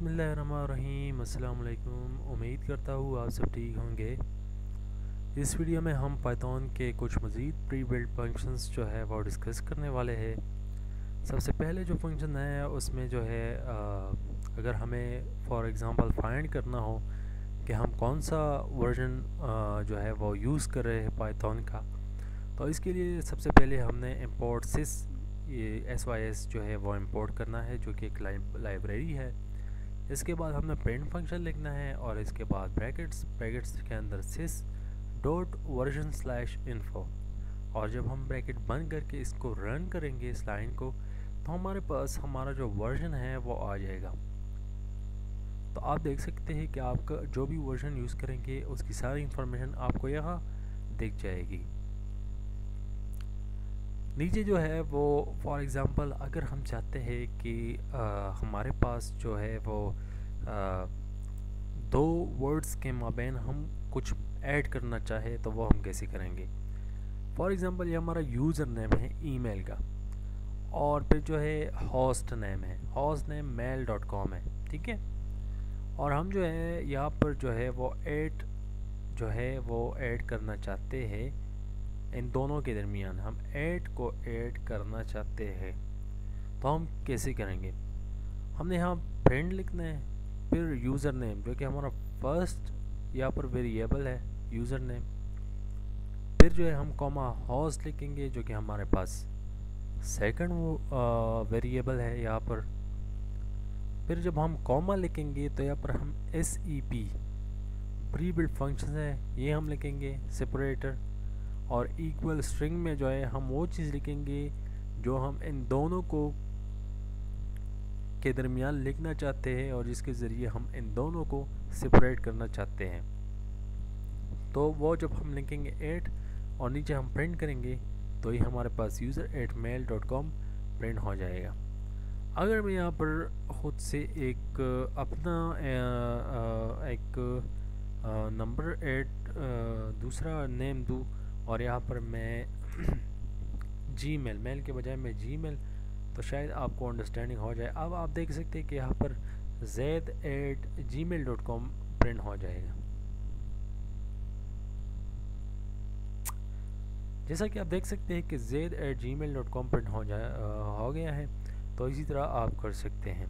बिस्मिल्लाहिर्रहमानिर्रहीम। अस्सलाम वालेकुम। उम्मीद करता हूँ आप सब ठीक होंगे। इस वीडियो में हम पाइथन के कुछ मज़ीद प्री बिल्ट फंक्शंस जो है वो डिस्कस करने वाले हैं। सबसे पहले जो फंक्शन है उसमें जो है अगर हमें फॉर एग्ज़ाम्पल फाइंड करना हो कि हम कौन सा वर्जन जो है वो यूज़ कर रहे हैं पाइथन का, तो इसके लिए सबसे पहले हमने इंपोर्ट सिस ये sys जो है वो इंपोर्ट करना है, जो कि एक लाइब्रेरी है। इसके बाद हमने प्रिंट फंक्शन लिखना है और इसके बाद ब्रैकेट्स के अंदर sys dot version slash info, और जब हम ब्रैकेट बंद करके इसको रन करेंगे इस लाइन को, तो हमारे पास हमारा जो वर्जन है वो आ जाएगा। तो आप देख सकते हैं कि आपका जो भी वर्जन यूज़ करेंगे उसकी सारी इंफॉर्मेशन आपको यहाँ दिख जाएगी। नीचे जो है वो फॉर एग्ज़ाम्पल अगर हम चाहते हैं कि हमारे पास जो है वो दो वर्ड्स के माबैन हम कुछ ऐड करना चाहे तो वो हम कैसे करेंगे। फॉर एग्ज़ाम्पल ये हमारा यूज़र नेम है ईमेल का, और फिर जो है होस्ट नेम mail.com है, ठीक है। और हम जो है यहाँ पर जो है वो ऐड करना चाहते हैं इन दोनों के दरमियान, हम को ऐड करना चाहते हैं। तो हम कैसे करेंगे, हमने यहाँ फ्रेंड लिखना है, फिर यूज़र नेम जो कि हमारा फर्स्ट यहाँ पर वेरिएबल है यूज़र नेम, फिर जो है हम कॉमा होस्ट लिखेंगे जो कि हमारे पास सेकंड वेरिएबल है यहाँ पर। फिर जब हम कॉमा लिखेंगे तो यहाँ पर हम SEP प्री बिल्ट फंक्शन है ये हम लिखेंगे सेपरेटर, और इक्वल स्ट्रिंग में जो है हम वो चीज़ लिखेंगे जो हम इन दोनों को के दरमियान लिखना चाहते हैं और जिसके ज़रिए हम इन दोनों को सेपरेट करना चाहते हैं। तो वो जब हम लिखेंगे 8 और नीचे हम प्रिंट करेंगे तो ये हमारे पास user@mail.com प्रिंट हो जाएगा। अगर मैं यहाँ पर ख़ुद से एक अपना एक नंबर दूसरा नेम दूँ और यहाँ पर मैं जीमेल, मेल के बजाय मैं जीमेल, तो शायद आपको अंडरस्टैंडिंग हो जाए। अब आप देख सकते हैं कि यहाँ पर z@gmail.com प्रिंट हो जाएगा। जैसा कि आप देख सकते हैं कि z@gmail.com प्रिंट हो गया है। तो इसी तरह आप कर सकते हैं।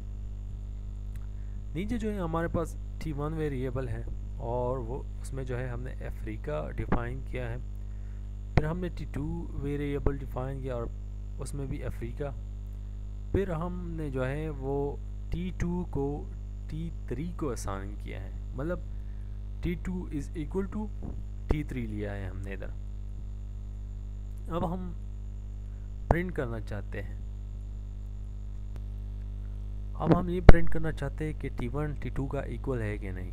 नीचे जो है हमारे पास t1 वेरिएबल है और वो उसमें जो है हमने अफ्रीका डिफ़ाइन किया है। फिर हमने t2 वेरिएबल डिफ़ाइन किया और उसमें भी अफ्रीका। फिर हमने जो है वो t2 को t3 को असाइन किया है, मतलब t2 is equal to t3 लिया है हमने इधर। अब हम प्रिंट करना चाहते हैं, अब हम ये प्रिंट करना चाहते हैं कि t1 t2 का इक्वल है कि नहीं।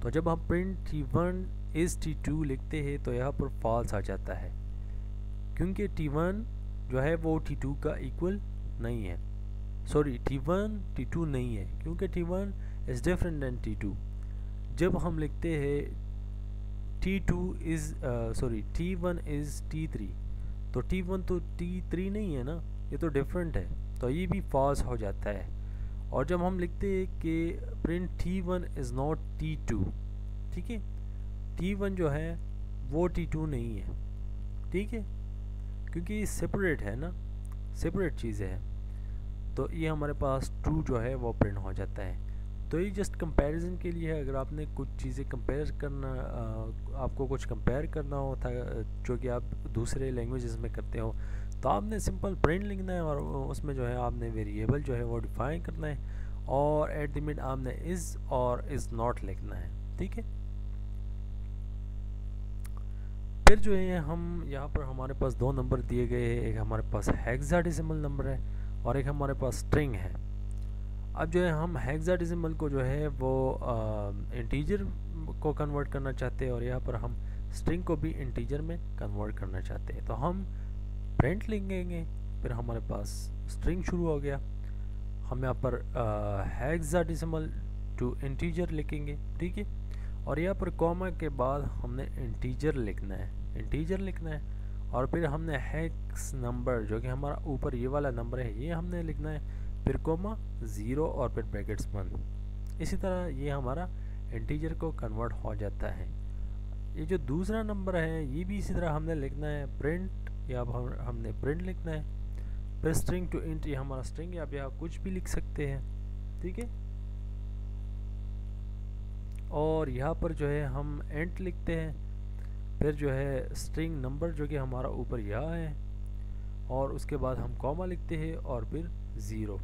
तो जब हम प्रिंट t1 इज़ t2 लिखते हैं तो यहाँ पर फॉल्स आ जाता है, क्योंकि t1 जो है वो t2 का इक्वल नहीं है। सॉरी, t1 t2 नहीं है, क्योंकि t1 is different than t2। जब हम लिखते हैं t1 इज़ t3, तो t1 तो t3 नहीं है ना, ये तो डिफरेंट है, तो ये भी फॉल्स हो जाता है। और जब हम लिखते हैं कि print t1 is not t2, ठीक है, t1 जो है वो t2 नहीं है, ठीक है, क्योंकि ये सेपरेट है ना, सेपरेट चीज़ें हैं। तो ये हमारे पास ट्रू जो है वो प्रिंट हो जाता है। तो ये जस्ट कंपैरिजन के लिए है। अगर आपने कुछ चीज़ें कंपेयर करना आपको कुछ कंपेयर करना हो था जो कि आप दूसरे लैंग्वेजेस में करते हो, तो आपने सिंपल प्रिंट लिखना है और उसमें जो है आपने वेरिएबल जो है वो डिफ़ाइन करना है और एट द मिड आपने इज़ और इज़ नॉट लिखना है, ठीक है। फिर जो है हम यहाँ पर हमारे पास दो नंबर दिए गए हैं, एक हमारे पास हेक्साडेसिमल नंबर है और एक हमारे पास स्ट्रिंग है। अब जो है हम हेक्साडेसिमल को जो है वो इंटीजर को कन्वर्ट करना चाहते हैं और यहाँ पर हम स्ट्रिंग को भी इंटीजर में कन्वर्ट करना चाहते हैं। तो हम प्रिंट लिखेंगे, फिर हमारे पास स्ट्रिंग शुरू हो गया। हम यहाँ पर हेक्साडेसिमल टू इंटीजर लिखेंगे, ठीक है, और यहाँ पर कॉमा के बाद हमने इंटीजर लिखना है और फिर हमने हेक्स नंबर जो कि हमारा ऊपर ये वाला नंबर है ये हमने लिखना है, फिर कोमा 0 और फिर ब्रैकेट्स बंद। इसी तरह ये हमारा इंटीजर को कन्वर्ट हो जाता है। ये जो दूसरा नंबर है ये भी इसी तरह हमने लिखना है प्रिंट, या हमने प्रिंट लिखना है। फिर स्ट्रिंग टू इंट, ये हमारा स्ट्रिंग, या आप यहाँ कुछ भी लिख सकते हैं, ठीक है। और यहाँ पर जो है हम इंट लिखते हैं, फिर जो है स्ट्रिंग नंबर जो कि हमारा ऊपर यहाँ है, और उसके बाद हम कॉमा लिखते हैं और फिर 0।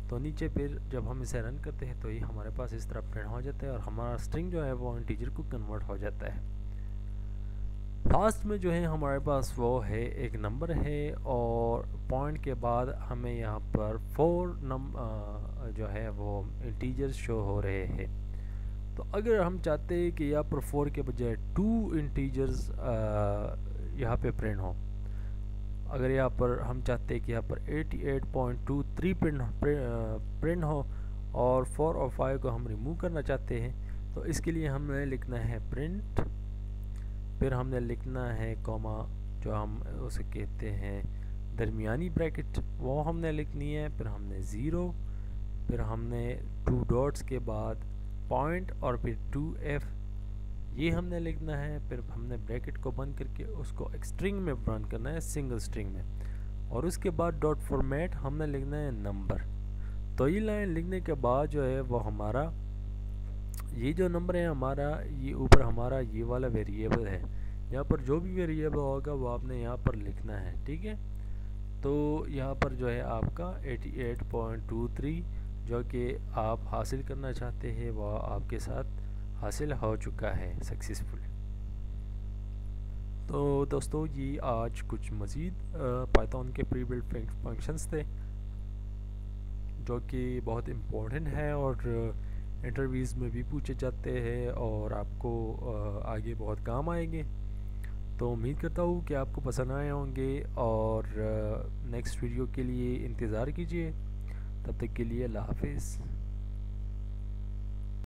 तो नीचे फिर जब हम इसे रन करते हैं तो ये हमारे पास इस तरह प्रिंट हो जाता है और हमारा स्ट्रिंग जो है वो इंटीजर को कन्वर्ट हो जाता है। लास्ट में जो है हमारे पास वो है एक नंबर है, और पॉइंट के बाद हमें यहाँ पर 4 जो है वो इंटीजर्स शो हो रहे हैं। तो अगर हम चाहते हैं कि यहाँ पर 4 के बजाय 2 इंटीजर्स यहाँ पे प्रिंट हो, अगर यहाँ पर हम चाहते हैं कि यहाँ पर 88.23 प्रिंट हो और 4 और 5 को हम रिमूव करना चाहते हैं, तो इसके लिए हमने लिखना है प्रिंट, फिर हमने लिखना है कॉमा, जो हम उसे कहते हैं दरमियानी ब्रैकेट, वो हमने लिखनी है। फिर हमने 0, फिर हमने 2 डॉट्स के बाद पॉइंट और फिर 2f, ये हमने लिखना है। फिर हमने ब्रैकेट को बंद करके उसको एक स्ट्रिंग में बंद करना है, सिंगल स्ट्रिंग में, और उसके बाद डॉट फॉर्मेट हमने लिखना है नंबर। तो ये लाइन लिखने के बाद जो है वो हमारा ये जो नंबर है हमारा, ये ऊपर हमारा ये वाला वेरिएबल है, यहाँ पर जो भी वेरिएबल होगा वो आपने यहाँ पर लिखना है, ठीक है। तो यहाँ पर जो है आपका 88.23 जो कि आप हासिल करना चाहते हैं वह आपके साथ हासिल हो चुका है सक्सेसफुली। तो दोस्तों ये आज कुछ मज़ीद पाइथन के प्री बिल्ट फंक्शंस थे जो कि बहुत इम्पोर्टेंट है और इंटरव्यूज़ में भी पूछे जाते हैं और आपको आगे बहुत काम आएंगे। तो उम्मीद करता हूँ कि आपको पसंद आए होंगे, और नेक्स्ट वीडियो के लिए इंतज़ार कीजिए। तब तक के लिए अल्लाह हाफिज़।